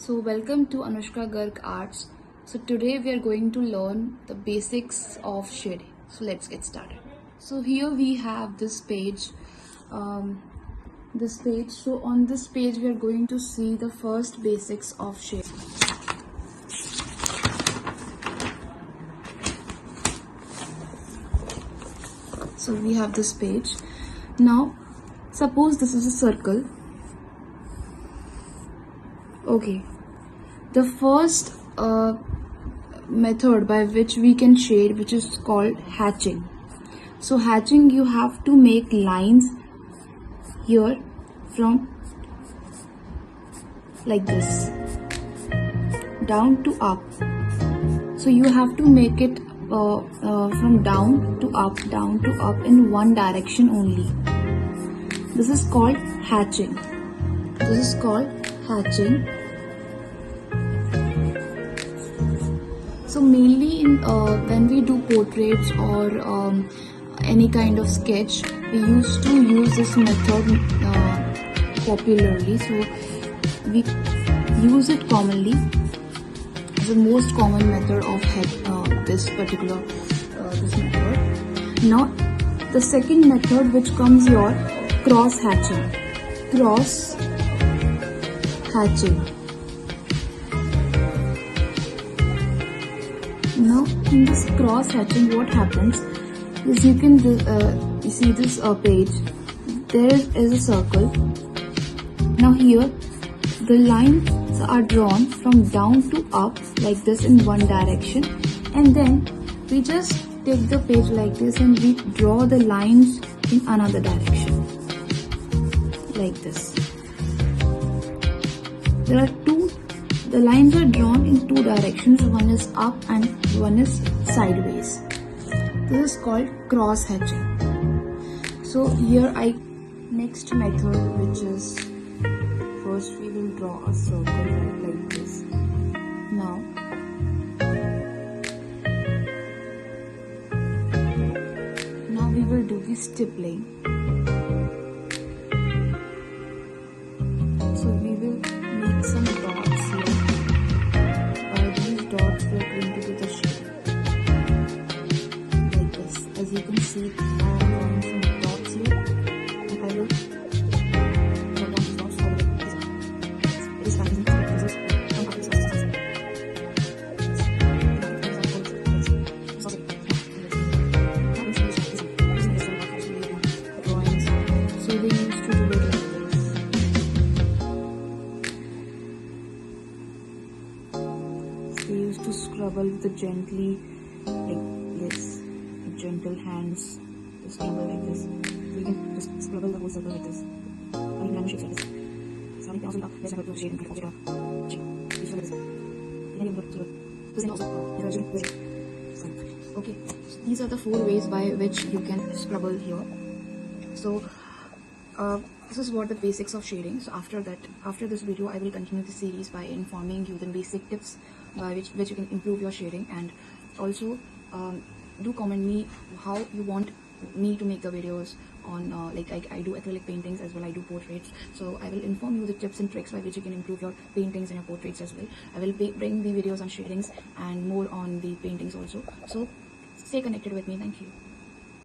So welcome to Anushka Garg Arts. So today we are going to learn the basics of shading. So let's get started. So here we have this page. So on this page we are going to see the first basics of shading. So we have this page. Now suppose this is a circle. Okay, the first method by which we can shade, which is called hatching. So hatching, you have to make lines here from like this down to up. So you have to make it from down to up in one direction only. This is called hatching. So mainly in when we do portraits or any kind of sketch, we used to use this method popularly. So we use it commonly. It's the most common method of this particular this method. Now the second method, which comes here, cross hatching. Now in this cross hatching, what happens is you can you see this page. There is a circle. Now here the lines are drawn from down to up like this in one direction, and then we just take the page like this and we draw the lines in another direction like this. The lines are drawn in two directions, one is up and one is sideways. This is called cross hatching. So here next method, which is first we will draw a circle like this. Now we will do the stippling. So we will make some dots here. These dots we are going to do the shape like this. As you can see, I am drawing some dots here, and I will draw down these dots all over this. It is fine. So we used to do it like this. We used to scrabble with the gently like this, with gentle hands, just scrabble like this. So you can just scrabble the whole circle like this. Or you can shape like this. So you can also let's have a shade and click also okay. So these are the 4 ways by which you can scrabble here. So this is what the basics of shading. So after this video, I will continue the series by informing you the basic tips by which you can improve your shading, and also do comment me how you want me to make the videos on like I do acrylic paintings as well, I do portraits. So I will inform you the tips and tricks by which you can improve your paintings and your portraits as well. I will bring the videos on shadings and more on the paintings also. So stay connected with me. Thank you.